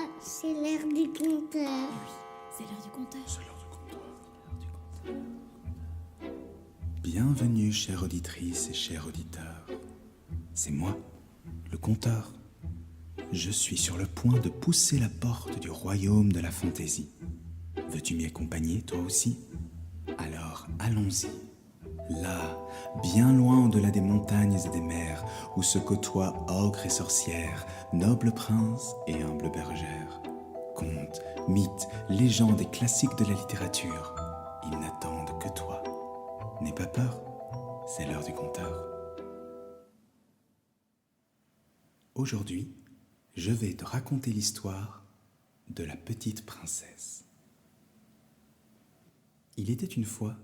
Oh, c'est l'heure du conteur. Oui, c'est l'heure du conteur. C'est l'heure du conteur. Bienvenue, chère auditrice et chers auditeurs. C'est moi, le conteur. Je suis sur le point de pousser la porte du royaume de la fantaisie. Veux-tu m'y accompagner, toi aussi? Alors, allons-y. Là, bien loin au-delà des montagnes et des mers, où se côtoient ogres et sorcières, nobles princes et humbles bergères. Contes, mythes, légendes et classiques de la littérature, ils n'attendent que toi. N'aie pas peur, c'est l'heure du conteur. Aujourd'hui, je vais te raconter l'histoire de la petite princesse. Il était une fois,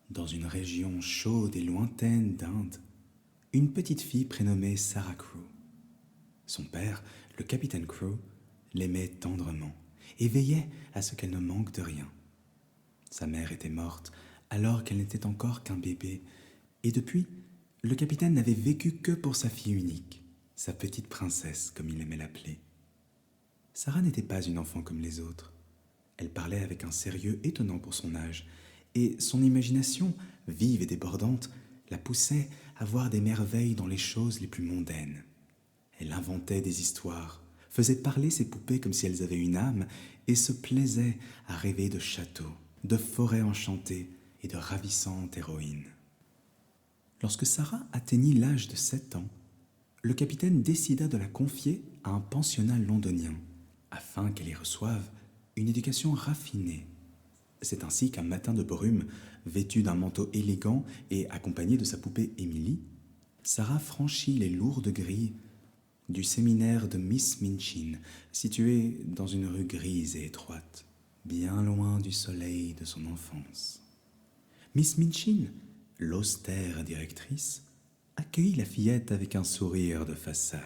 dans une région chaude et lointaine d'Inde, une petite fille prénommée Sarah Crew. Son père, le capitaine Crew, l'aimait tendrement et veillait à ce qu'elle ne manque de rien. Sa mère était morte alors qu'elle n'était encore qu'un bébé, et depuis, le capitaine n'avait vécu que pour sa fille unique, sa petite princesse, comme il aimait l'appeler. Sarah n'était pas une enfant comme les autres. Elle parlait avec un sérieux étonnant pour son âge, et son imagination, vive et débordante, la poussait à voir des merveilles dans les choses les plus mondaines. Elle inventait des histoires, faisait parler ses poupées comme si elles avaient une âme, et se plaisait à rêver de châteaux, de forêts enchantées et de ravissantes héroïnes. Lorsque Sarah atteignit l'âge de 7 ans, le capitaine décida de la confier à un pensionnat londonien, afin qu'elle y reçoive une éducation raffinée. C'est ainsi qu'un matin de brume, vêtue d'un manteau élégant et accompagnée de sa poupée Emily, Sarah franchit les lourdes grilles du séminaire de Miss Minchin, situé dans une rue grise et étroite, bien loin du soleil de son enfance. Miss Minchin, l'austère directrice, accueillit la fillette avec un sourire de façade.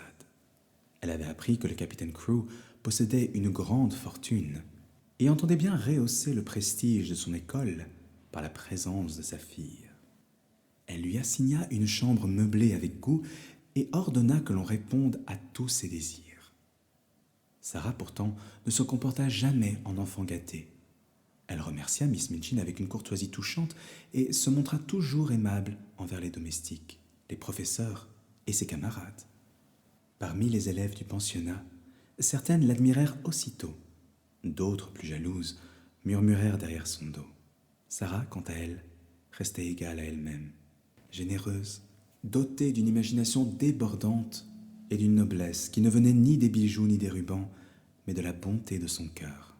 Elle avait appris que le capitaine Crew possédait une grande fortune et entendait bien rehausser le prestige de son école par la présence de sa fille. Elle lui assigna une chambre meublée avec goût et ordonna que l'on réponde à tous ses désirs. Sarah, pourtant, ne se comporta jamais en enfant gâté. Elle remercia Miss Minchin avec une courtoisie touchante et se montra toujours aimable envers les domestiques, les professeurs et ses camarades. Parmi les élèves du pensionnat, certaines l'admirèrent aussitôt. D'autres, plus jalouses, murmurèrent derrière son dos. Sarah, quant à elle, restait égale à elle-même, généreuse, dotée d'une imagination débordante et d'une noblesse qui ne venait ni des bijoux ni des rubans, mais de la bonté de son cœur.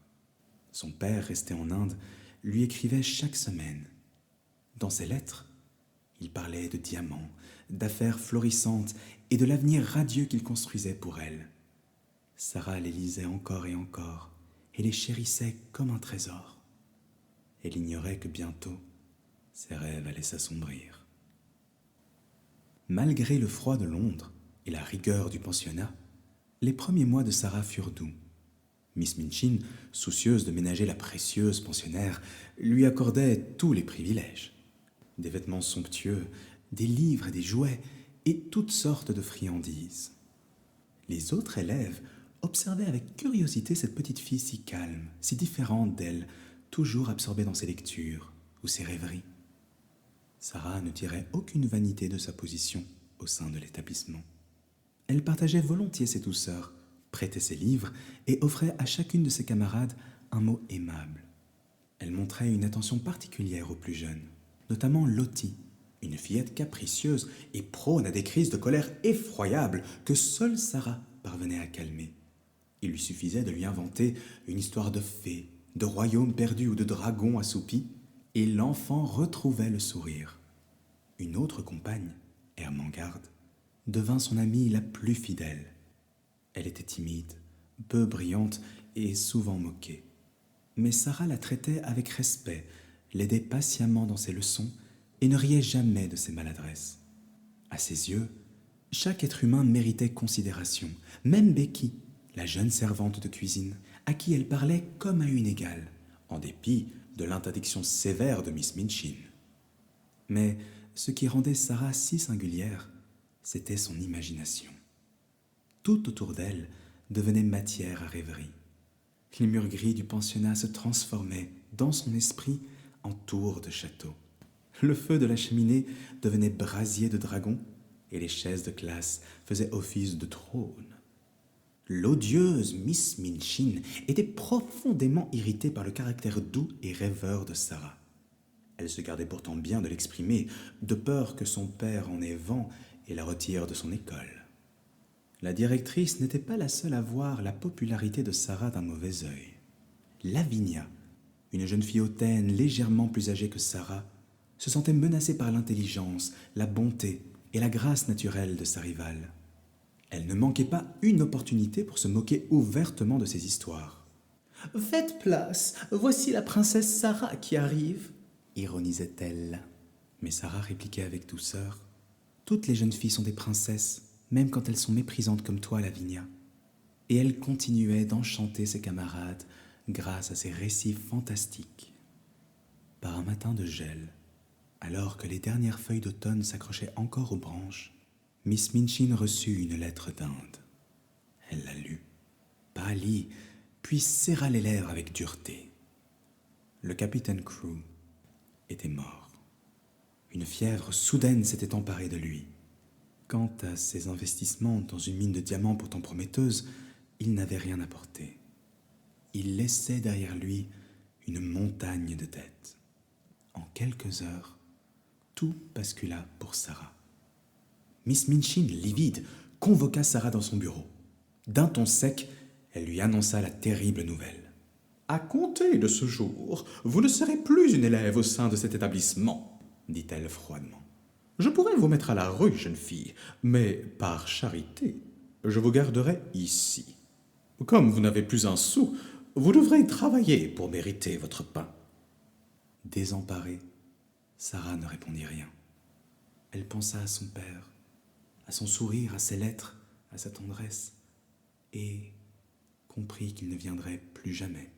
Son père, resté en Inde, lui écrivait chaque semaine. Dans ses lettres, il parlait de diamants, d'affaires florissantes et de l'avenir radieux qu'il construisait pour elle. Sarah les lisait encore et encore et les chérissait comme un trésor. Elle ignorait que bientôt, ses rêves allaient s'assombrir. Malgré le froid de Londres et la rigueur du pensionnat, les premiers mois de Sarah furent doux. Miss Minchin, soucieuse de ménager la précieuse pensionnaire, lui accordait tous les privilèges. Des vêtements somptueux, des livres et des jouets, et toutes sortes de friandises. Les autres élèves observaient avec curiosité cette petite fille si calme, si différente d'elle, toujours absorbée dans ses lectures ou ses rêveries. Sarah ne tirait aucune vanité de sa position au sein de l'établissement. Elle partageait volontiers ses douceurs, prêtait ses livres et offrait à chacune de ses camarades un mot aimable. Elle montrait une attention particulière aux plus jeunes, notamment Lottie, une fillette capricieuse et prône à des crises de colère effroyables que seule Sarah parvenait à calmer. Il lui suffisait de lui inventer une histoire de fées, de royaumes perdus ou de dragons assoupis, et l'enfant retrouvait le sourire. Une autre compagne, Ermengarde, devint son amie la plus fidèle. Elle était timide, peu brillante et souvent moquée. Mais Sarah la traitait avec respect, l'aidait patiemment dans ses leçons et ne riait jamais de ses maladresses. À ses yeux, chaque être humain méritait considération, même Becky, la jeune servante de cuisine, à qui elle parlait comme à une égale, en dépit de l'interdiction sévère de Miss Minchin. Mais ce qui rendait Sarah si singulière, c'était son imagination. Tout autour d'elle devenait matière à rêverie. Les murs gris du pensionnat se transformaient, dans son esprit, en tours de château. Le feu de la cheminée devenait brasier de dragon, et les chaises de classe faisaient office de trône. L'odieuse Miss Minchin était profondément irritée par le caractère doux et rêveur de Sarah. Elle se gardait pourtant bien de l'exprimer, de peur que son père en ait vent et la retire de son école. La directrice n'était pas la seule à voir la popularité de Sarah d'un mauvais œil. Lavinia, une jeune fille hautaine légèrement plus âgée que Sarah, se sentait menacée par l'intelligence, la bonté et la grâce naturelle de sa rivale. Elle ne manquait pas une opportunité pour se moquer ouvertement de ses histoires. « Faites place, voici la princesse Sarah qui arrive !» ironisait-elle. Mais Sarah répliquait avec douceur. « Toutes les jeunes filles sont des princesses, même quand elles sont méprisantes comme toi, Lavinia. » Et elle continuait d'enchanter ses camarades grâce à ses récits fantastiques. Par un matin de gel, alors que les dernières feuilles d'automne s'accrochaient encore aux branches, Miss Minchin reçut une lettre d'Inde. Elle la lut, pâlit, puis serra les lèvres avec dureté. Le capitaine Crew était mort. Une fièvre soudaine s'était emparée de lui. Quant à ses investissements dans une mine de diamants pourtant prometteuse, il n'avait rien apporté. Il laissait derrière lui une montagne de dettes. En quelques heures, tout bascula pour Sarah. Miss Minchin, livide, convoqua Sarah dans son bureau. D'un ton sec, elle lui annonça la terrible nouvelle. « À compter de ce jour, vous ne serez plus une élève au sein de cet établissement, » dit-elle froidement. « Je pourrais vous mettre à la rue, jeune fille, mais par charité, je vous garderai ici. Comme vous n'avez plus un sou, vous devrez travailler pour mériter votre pain. » Désemparée, Sarah ne répondit rien. Elle pensa à son père, à son sourire, à ses lettres, à sa tendresse, et comprit qu'il ne viendrait plus jamais.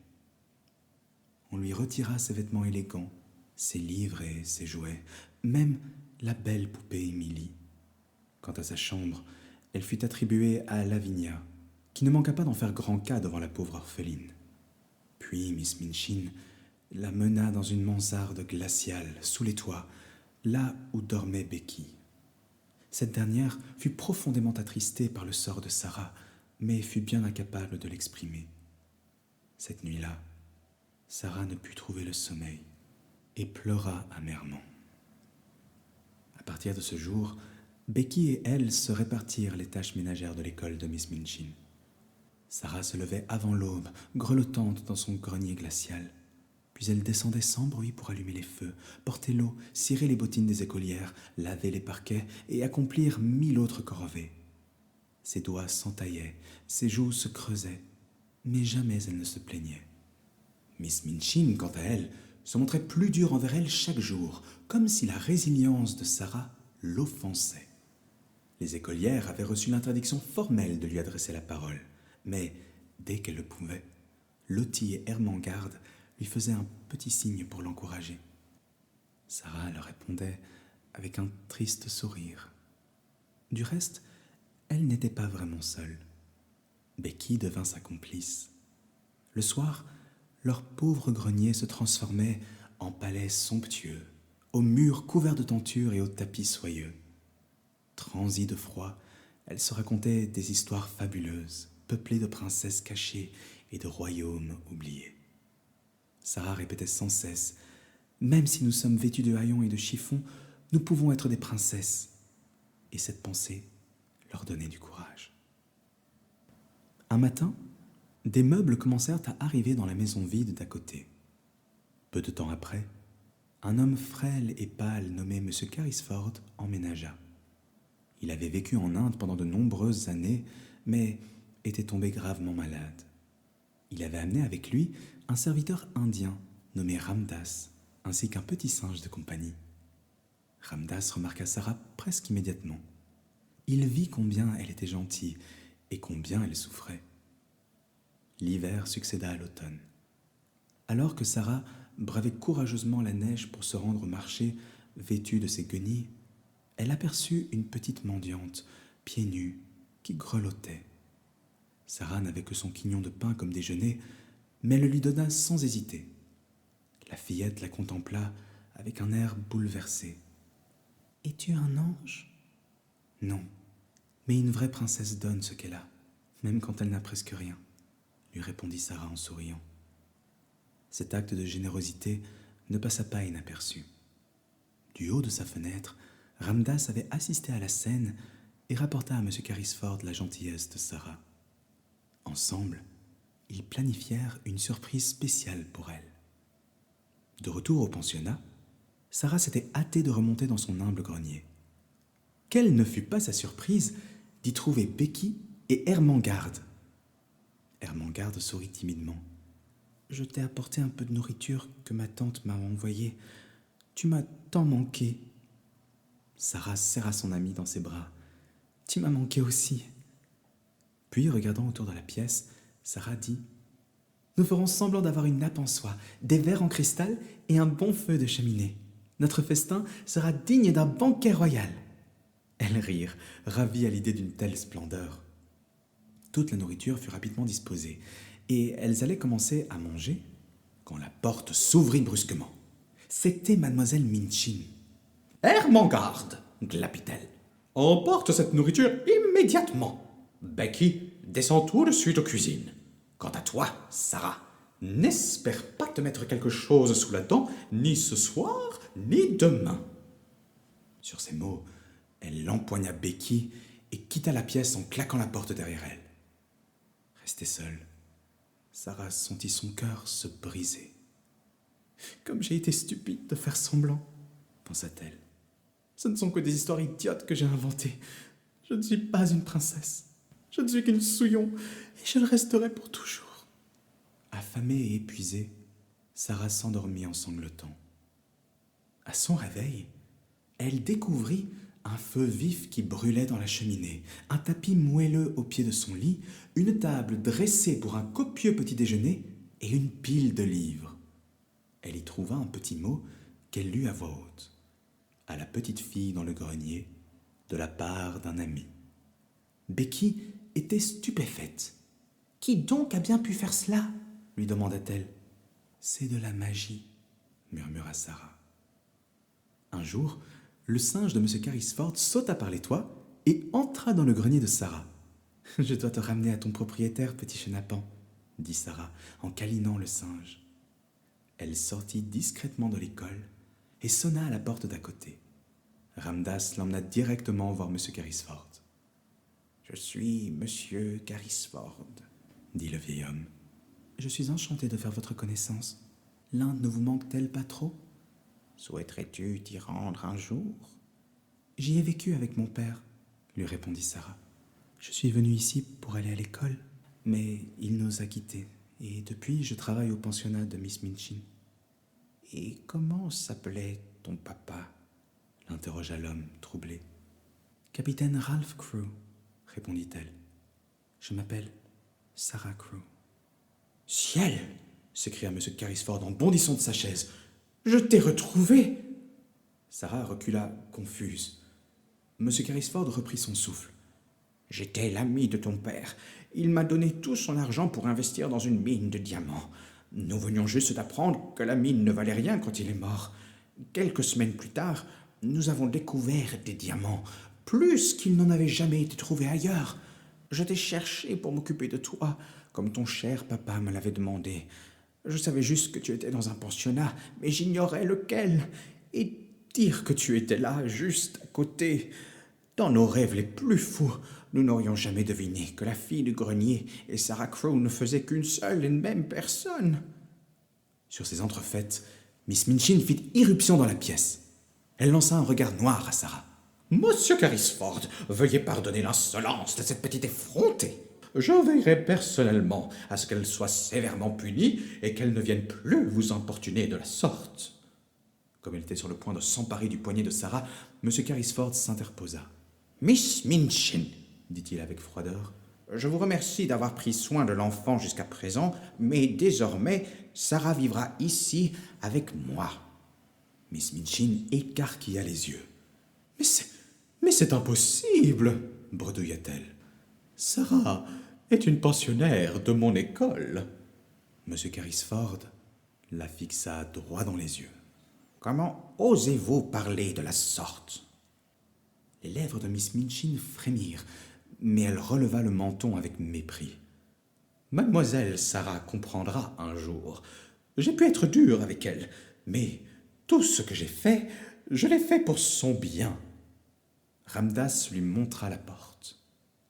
On lui retira ses vêtements élégants, ses livres et ses jouets, même la belle poupée Émilie. Quant à sa chambre, elle fut attribuée à Lavinia, qui ne manqua pas d'en faire grand cas devant la pauvre orpheline. Puis Miss Minchin la mena dans une mansarde glaciale, sous les toits, là où dormait Becky. Cette dernière fut profondément attristée par le sort de Sarah, mais fut bien incapable de l'exprimer. Cette nuit-là, Sarah ne put trouver le sommeil et pleura amèrement. À partir de ce jour, Becky et elle se répartirent les tâches ménagères de l'école de Miss Minchin. Sarah se levait avant l'aube, grelottante dans son grenier glacial. Puis elle descendait sans bruit pour allumer les feux, porter l'eau, cirer les bottines des écolières, laver les parquets et accomplir 1000 autres corvées. Ses doigts s'entaillaient, ses joues se creusaient, mais jamais elle ne se plaignait. Miss Minchin, quant à elle, se montrait plus dure envers elle chaque jour, comme si la résilience de Sarah l'offensait. Les écolières avaient reçu l'interdiction formelle de lui adresser la parole, mais dès qu'elles le pouvaient, Lottie et Ermengarde lui faisaient un petit signe pour l'encourager. Sarah leur répondait avec un triste sourire. Du reste, elle n'était pas vraiment seule. Becky devint sa complice. Le soir, leur pauvre grenier se transformait en palais somptueux, aux murs couverts de tentures et aux tapis soyeux. Transie de froid, elle se racontait des histoires fabuleuses, peuplées de princesses cachées et de royaumes oubliés. Sarah répétait sans cesse « Même si nous sommes vêtus de haillons et de chiffons, nous pouvons être des princesses. » Et cette pensée leur donnait du courage. Un matin, des meubles commencèrent à arriver dans la maison vide d'à côté. Peu de temps après, un homme frêle et pâle nommé M. Carrisford emménagea. Il avait vécu en Inde pendant de nombreuses années, mais était tombé gravement malade. Il avait amené avec lui un serviteur indien nommé Ramdas, ainsi qu'un petit singe de compagnie. Ramdas remarqua Sarah presque immédiatement. Il vit combien elle était gentille et combien elle souffrait. L'hiver succéda à l'automne. Alors que Sarah bravait courageusement la neige pour se rendre au marché, vêtue de ses guenilles, elle aperçut une petite mendiante, pieds nus, qui grelottait. Sarah n'avait que son quignon de pain comme déjeuner, mais elle le lui donna sans hésiter. La fillette la contempla avec un air bouleversé. « Es-tu un ange ?»« Non, mais une vraie princesse donne ce qu'elle a, même quand elle n'a presque rien, » lui répondit Sarah en souriant. Cet acte de générosité ne passa pas inaperçu. Du haut de sa fenêtre, Ramdas avait assisté à la scène et rapporta à M. Carrisford la gentillesse de Sarah. Ensemble, ils planifièrent une surprise spéciale pour elle. De retour au pensionnat, Sarah s'était hâtée de remonter dans son humble grenier. Quelle ne fut pas sa surprise d'y trouver Becky et Ermengarde. Ermengarde sourit timidement. « Je t'ai apporté un peu de nourriture que ma tante m'a envoyée. Tu m'as tant manqué. » Sarah serra son amie dans ses bras. « Tu m'as manqué aussi. » Puis, regardant autour de la pièce, Sarah dit « Nous ferons semblant d'avoir une nappe en soie, des verres en cristal et un bon feu de cheminée. Notre festin sera digne d'un banquet royal. » Elles rirent, ravies à l'idée d'une telle splendeur. Toute la nourriture fut rapidement disposée, et elles allaient commencer à manger quand la porte s'ouvrit brusquement. C'était mademoiselle Minchin. « Ermengarde !» glapit-elle. « Emporte cette nourriture immédiatement. Becky, descends tout de suite aux cuisines. Quant à toi, Sarah, n'espère pas te mettre quelque chose sous la dent, ni ce soir, ni demain. » Sur ces mots, elle empoigna Becky et quitta la pièce en claquant la porte derrière elle. Restée seule, Sarah sentit son cœur se briser. « Comme j'ai été stupide de faire semblant, » pensa-t-elle. « Ce ne sont que des histoires idiotes que j'ai inventées. Je ne suis pas une princesse. Je ne suis qu'une souillon, et je le resterai pour toujours. » Affamée et épuisée, Sarah s'endormit en sanglotant. À son réveil, elle découvrit un feu vif qui brûlait dans la cheminée, un tapis moelleux au pied de son lit, une table dressée pour un copieux petit déjeuner et une pile de livres. Elle y trouva un petit mot qu'elle lut à voix haute, à la petite fille dans le grenier, de la part d'un ami. Becky était stupéfaite. « Qui donc a bien pu faire cela ?» lui demanda-t-elle. « C'est de la magie, » murmura Sarah. Un jour, le singe de M. Carrisford sauta par les toits et entra dans le grenier de Sarah. « Je dois te ramener à ton propriétaire, petit chenapan, » dit Sarah en câlinant le singe. Elle sortit discrètement de l'école et sonna à la porte d'à côté. Ramdas l'emmena directement voir M. Carrisford. « Je suis M. Carrisford, » dit le vieil homme. « Je suis enchanté de faire votre connaissance. L'Inde ne vous manque-t-elle pas trop ? Souhaiterais-tu t'y rendre un jour ? » J'y ai vécu avec mon père, lui répondit Sarah. Je suis venue ici pour aller à l'école, mais il nous a quittés, et depuis je travaille au pensionnat de Miss Minchin. Et comment s'appelait ton papa ? L'interrogea l'homme, troublé. Capitaine Ralph Crewe, répondit-elle. Je m'appelle Sarah Crewe. Ciel ! S'écria M. Carrisford en bondissant de sa chaise. Je t'ai retrouvé ! Sarah recula, confuse. M. Carrisford reprit son souffle. J'étais l'ami de ton père. Il m'a donné tout son argent pour investir dans une mine de diamants. Nous venions juste d'apprendre que la mine ne valait rien quand il est mort. Quelques semaines plus tard, nous avons découvert des diamants, plus qu'il n'en avait jamais été trouvé ailleurs. Je t'ai cherché pour m'occuper de toi, comme ton cher papa me l'avait demandé. Je savais juste que tu étais dans un pensionnat, mais j'ignorais lequel. Et dire que tu étais là, juste à côté. Dans nos rêves les plus fous, nous n'aurions jamais deviné que la fille du grenier et Sarah Crewe ne faisaient qu'une seule et même personne. Sur ces entrefaites, Miss Minchin fit irruption dans la pièce. Elle lança un regard noir à Sarah. « Monsieur Carrisford, veuillez pardonner l'insolence de cette petite effrontée. Je veillerai personnellement à ce qu'elle soit sévèrement punie et qu'elle ne vienne plus vous importuner de la sorte. » Comme elle était sur le point de s'emparer du poignet de Sarah, M. Carrisford s'interposa. « Miss Minchin, dit-il avec froideur, je vous remercie d'avoir pris soin de l'enfant jusqu'à présent, mais désormais, Sarah vivra ici avec moi. » Miss Minchin écarquilla les yeux. « Mais c'est impossible !» bredouilla-t-elle. « Sarah est une pensionnaire de mon école. » M. Carrisford la fixa droit dans les yeux. « Comment osez-vous parler de la sorte ?» Les lèvres de Miss Minchin frémirent, mais elle releva le menton avec mépris. « Mademoiselle Sarah comprendra un jour. J'ai pu être dur avec elle, mais tout ce que j'ai fait, je l'ai fait pour son bien. » Ramdas lui montra la porte.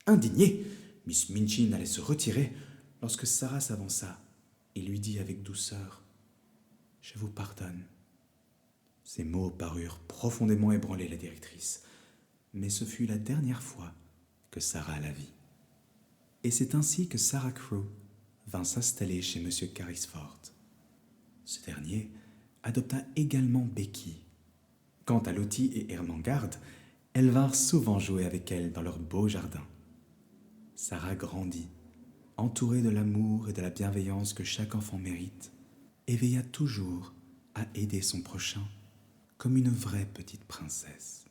Indignée, Miss Minchin allait se retirer lorsque Sarah s'avança et lui dit avec douceur « Je vous pardonne. » Ces mots parurent profondément ébranler la directrice, mais ce fut la dernière fois que Sarah la vit. Et c'est ainsi que Sarah Crewe vint s'installer chez M. Carrisford. Ce dernier adopta également Becky. Quant à Lottie et Ermengarde, elles vinrent souvent jouer avec elle dans leur beau jardin. Sarah grandit, entourée de l'amour et de la bienveillance que chaque enfant mérite, et veilla toujours à aider son prochain comme une vraie petite princesse.